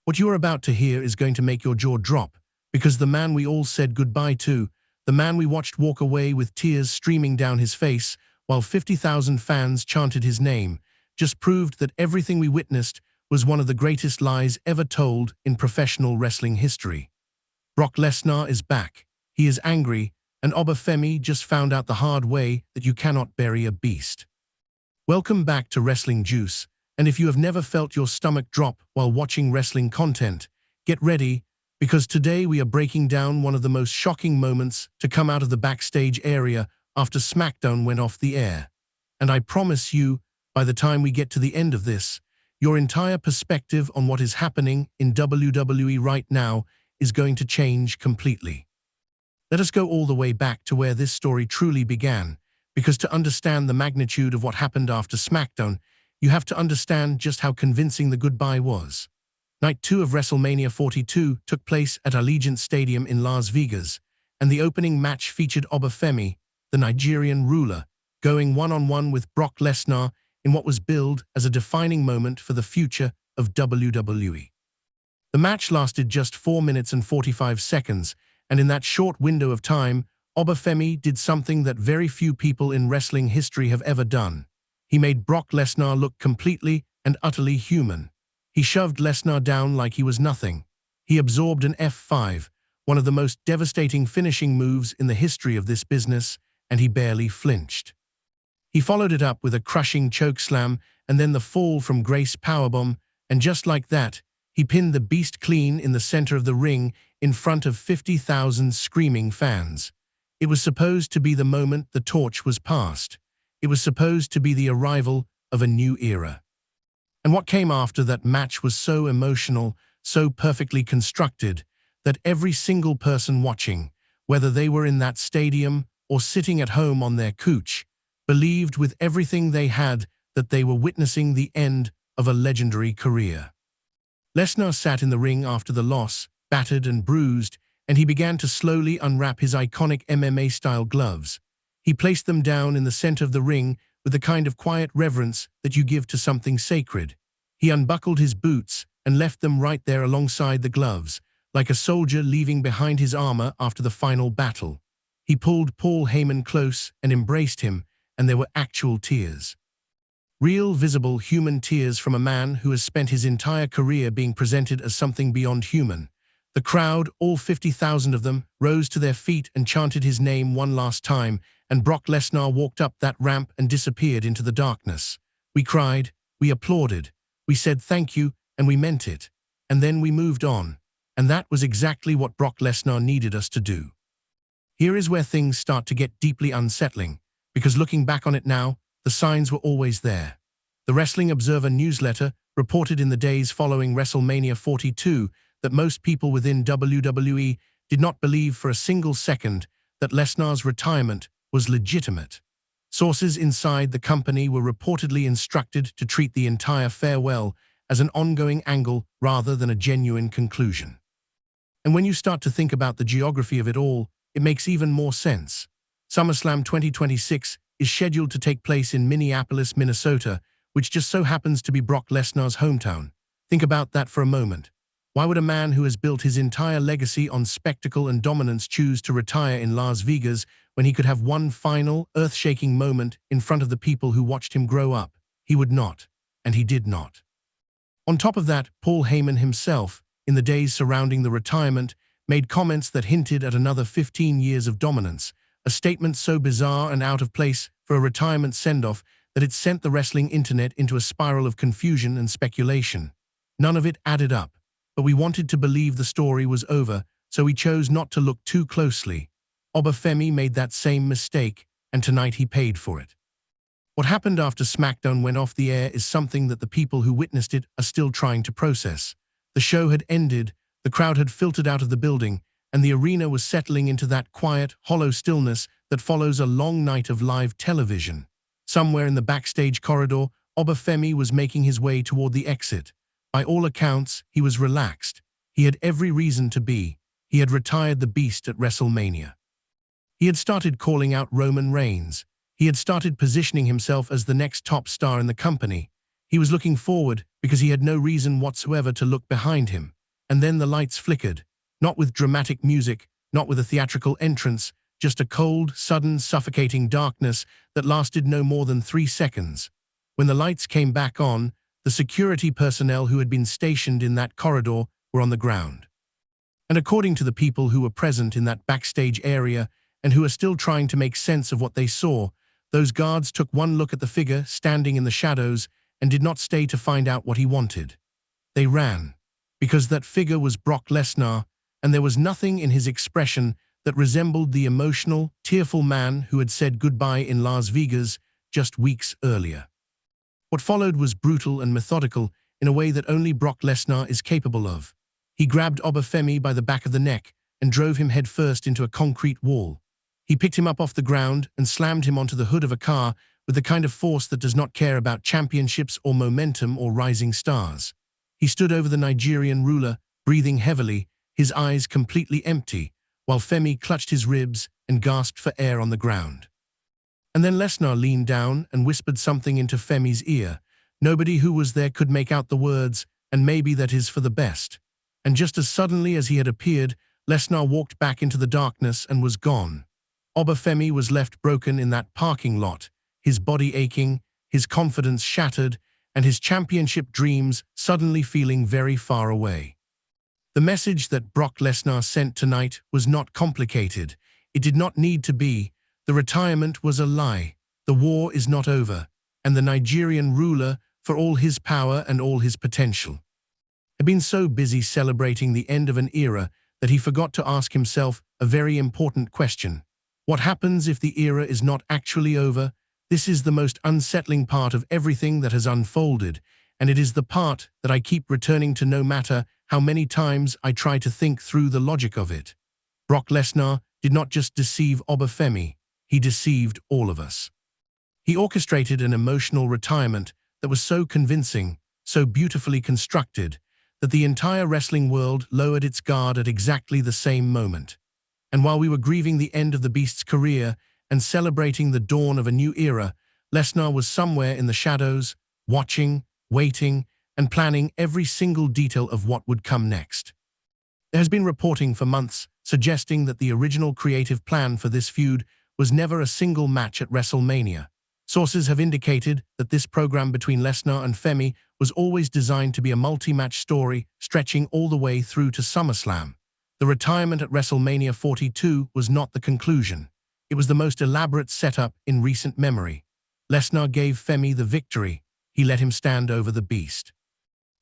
What you are about to hear is going to make your jaw drop, because the man we all said goodbye to, the man we watched walk away with tears streaming down his face while 50,000 fans chanted his name, just proved that everything we witnessed was one of the greatest lies ever told in professional wrestling history. Brock Lesnar is back. He is angry, and Oba Femi just found out the hard way that you cannot bury a beast. Welcome back to Wrestling Juice, and if you have never felt your stomach drop while watching wrestling content, get ready, because today we are breaking down one of the most shocking moments to come out of the backstage area after SmackDown went off the air. And I promise you, by the time we get to the end of this, your entire perspective on what is happening in WWE right now is going to change completely. Let us go all the way back to where this story truly began, because to understand the magnitude of what happened after SmackDown, you have to understand just how convincing the goodbye was. Night 2 of WrestleMania 42 took place at Allegiant Stadium in Las Vegas, and the opening match featured Oba Femi, the Nigerian ruler, going one-on-one with Brock Lesnar in what was billed as a defining moment for the future of WWE. The match lasted just 4 minutes and 45 seconds, and in that short window of time, Oba Femi did something that very few people in wrestling history have ever done. He made Brock Lesnar look completely and utterly human. He shoved Lesnar down like he was nothing. He absorbed an F5, one of the most devastating finishing moves in the history of this business, and he barely flinched. He followed it up with a crushing chokeslam and then the fall from grace powerbomb, and just like that, he pinned the beast clean in the center of the ring in front of 50,000 screaming fans. It was supposed to be the moment the torch was passed. It was supposed to be the arrival of a new era. And what came after that match was so emotional, so perfectly constructed, that every single person watching, whether they were in that stadium or sitting at home on their couch, believed with everything they had that they were witnessing the end of a legendary career. Lesnar sat in the ring after the loss, battered and bruised, and he began to slowly unwrap his iconic MMA-style gloves. He placed them down in the center of the ring with the kind of quiet reverence that you give to something sacred. He unbuckled his boots and left them right there alongside the gloves, like a soldier leaving behind his armor after the final battle. He pulled Paul Heyman close and embraced him, and there were actual tears. Real, visible human tears from a man who has spent his entire career being presented as something beyond human. The crowd, all 50,000 of them, rose to their feet and chanted his name one last time, and Brock Lesnar walked up that ramp and disappeared into the darkness. We cried, we applauded, we said thank you, and we meant it. And then we moved on. And that was exactly what Brock Lesnar needed us to do. Here is where things start to get deeply unsettling, because looking back on it now, the signs were always there. The Wrestling Observer newsletter reported in the days following WrestleMania 42 that most people within WWE did not believe for a single second that Lesnar's retirement was legitimate. Sources inside the company were reportedly instructed to treat the entire farewell as an ongoing angle rather than a genuine conclusion. And when you start to think about the geography of it all, it makes even more sense. SummerSlam 2026 is scheduled to take place in Minneapolis, Minnesota, which just so happens to be Brock Lesnar's hometown. Think about that for a moment. Why would a man who has built his entire legacy on spectacle and dominance choose to retire in Las Vegas when he could have one final, earth-shaking moment in front of the people who watched him grow up? He would not, and he did not. On top of that, Paul Heyman himself, in the days surrounding the retirement, made comments that hinted at another 15 years of dominance, a statement so bizarre and out of place for a retirement send-off that it sent the wrestling internet into a spiral of confusion and speculation. None of it added up, but we wanted to believe the story was over, so we chose not to look too closely. Oba Femi made that same mistake, and tonight he paid for it. What happened after SmackDown went off the air is something that the people who witnessed it are still trying to process. The show had ended, the crowd had filtered out of the building, and the arena was settling into that quiet, hollow stillness that follows a long night of live television. Somewhere in the backstage corridor, Oba Femi was making his way toward the exit. By all accounts, he was relaxed. He had every reason to be. He had retired the beast at WrestleMania. He had started calling out Roman Reigns. He had started positioning himself as the next top star in the company. He was looking forward because he had no reason whatsoever to look behind him. And then the lights flickered, not with dramatic music, not with a theatrical entrance, just a cold, sudden, suffocating darkness that lasted no more than 3 seconds. When the lights came back on, the security personnel who had been stationed in that corridor were on the ground. And according to the people who were present in that backstage area and who are still trying to make sense of what they saw, those guards took one look at the figure standing in the shadows and did not stay to find out what he wanted. They ran, because that figure was Brock Lesnar, and there was nothing in his expression that resembled the emotional, tearful man who had said goodbye in Las Vegas just weeks earlier. What followed was brutal and methodical in a way that only Brock Lesnar is capable of. He grabbed Oba Femi by the back of the neck and drove him headfirst into a concrete wall. He picked him up off the ground and slammed him onto the hood of a car with the kind of force that does not care about championships or momentum or rising stars. He stood over the Nigerian ruler, breathing heavily, his eyes completely empty, while Femi clutched his ribs and gasped for air on the ground. And then Lesnar leaned down and whispered something into Femi's ear. Nobody who was there could make out the words, and maybe that is for the best. And just as suddenly as he had appeared, Lesnar walked back into the darkness and was gone. Oba Femi was left broken in that parking lot, his body aching, his confidence shattered, and his championship dreams suddenly feeling very far away. The message that Brock Lesnar sent tonight was not complicated. It did not need to be. The retirement was a lie. The war is not over, and the Nigerian ruler, for all his power and all his potential, had been so busy celebrating the end of an era that he forgot to ask himself a very important question. What happens if the era is not actually over? This is the most unsettling part of everything that has unfolded, and it is the part that I keep returning to no matter how many times I try to think through the logic of it. Brock Lesnar did not just deceive Oba Femi, he deceived all of us. He orchestrated an emotional retirement that was so convincing, so beautifully constructed, that the entire wrestling world lowered its guard at exactly the same moment. And while we were grieving the end of the Beast's career and celebrating the dawn of a new era, Lesnar was somewhere in the shadows, watching, waiting, and planning every single detail of what would come next. There has been reporting for months suggesting that the original creative plan for this feud was never a single match at WrestleMania. Sources have indicated that this program between Lesnar and Femi was always designed to be a multi-match story stretching all the way through to SummerSlam. The retirement at WrestleMania 42 was not the conclusion. It was the most elaborate setup in recent memory. Lesnar gave Femi the victory. He let him stand over the Beast.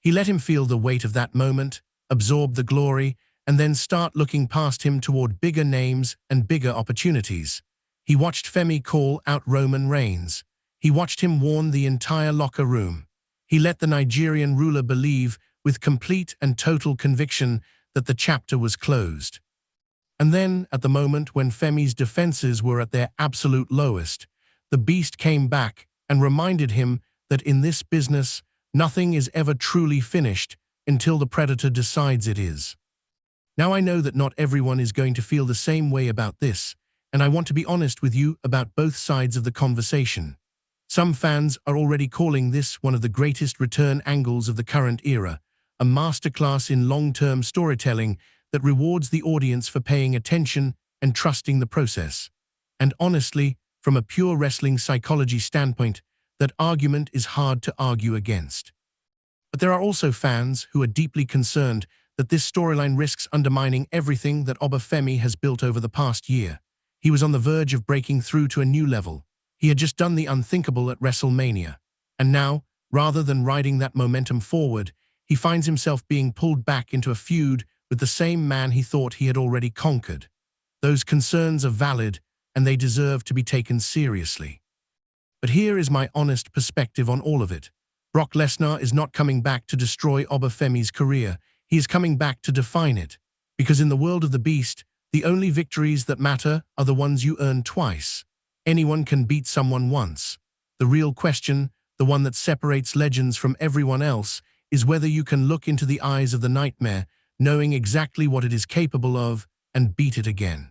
He let him feel the weight of that moment, absorb the glory, and then start looking past him toward bigger names and bigger opportunities. He watched Femi call out Roman Reigns. He watched him warn the entire locker room. He let the Nigerian ruler believe, with complete and total conviction, that the chapter was closed. And then, at the moment when Femi's defenses were at their absolute lowest, the Beast came back and reminded him that in this business, nothing is ever truly finished until the Predator decides it is. Now I know that not everyone is going to feel the same way about this, and I want to be honest with you about both sides of the conversation. Some fans are already calling this one of the greatest return angles of the current era, a masterclass in long-term storytelling that rewards the audience for paying attention and trusting the process. And honestly, from a pure wrestling psychology standpoint, that argument is hard to argue against. But there are also fans who are deeply concerned that this storyline risks undermining everything that Oba Femi has built over the past year. He was on the verge of breaking through to a new level. He had just done the unthinkable at WrestleMania. And now, rather than riding that momentum forward, he finds himself being pulled back into a feud with the same man he thought he had already conquered. Those concerns are valid, and they deserve to be taken seriously. But here is my honest perspective on all of it. Brock Lesnar is not coming back to destroy Oba Femi's career. He is coming back to define it. Because in the world of the Beast, the only victories that matter are the ones you earn twice. Anyone can beat someone once. The real question, the one that separates legends from everyone else, is whether you can look into the eyes of the nightmare, knowing exactly what it is capable of, and beat it again.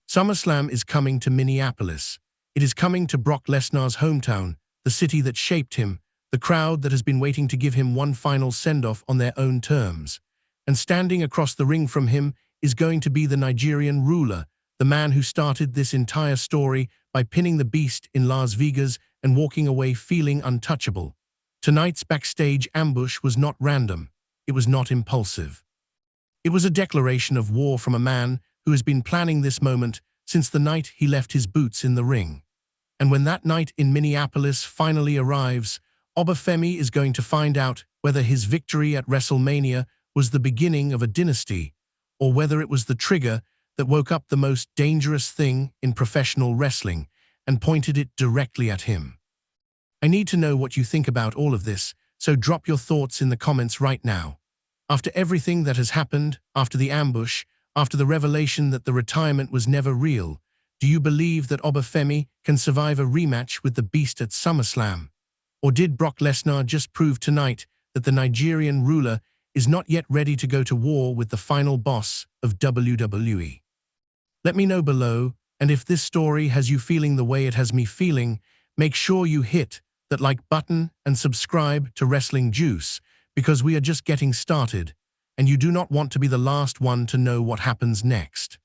SummerSlam is coming to Minneapolis. It is coming to Brock Lesnar's hometown, the city that shaped him, the crowd that has been waiting to give him one final send-off on their own terms. And standing across the ring from him is going to be the Nigerian ruler, the man who started this entire story by pinning the beast in Las Vegas and walking away feeling untouchable. Tonight's backstage ambush was not random. It was not impulsive. It was a declaration of war from a man who has been planning this moment since the night he left his boots in the ring. And when that night in Minneapolis finally arrives, Oba Femi is going to find out whether his victory at WrestleMania was the beginning of a dynasty, or whether it was the trigger that woke up the most dangerous thing in professional wrestling and pointed it directly at him. I need to know what you think about all of this, so drop your thoughts in the comments right now. After everything that has happened, after the ambush, after the revelation that the retirement was never real, do you believe that Oba Femi can survive a rematch with the Beast at SummerSlam? Or did Brock Lesnar just prove tonight that the Nigerian ruler is not yet ready to go to war with the final boss of WWE? Let me know below, and if this story has you feeling the way it has me feeling, make sure you hit that like button and subscribe to Wrestling Juice, because we are just getting started, and you do not want to be the last one to know what happens next.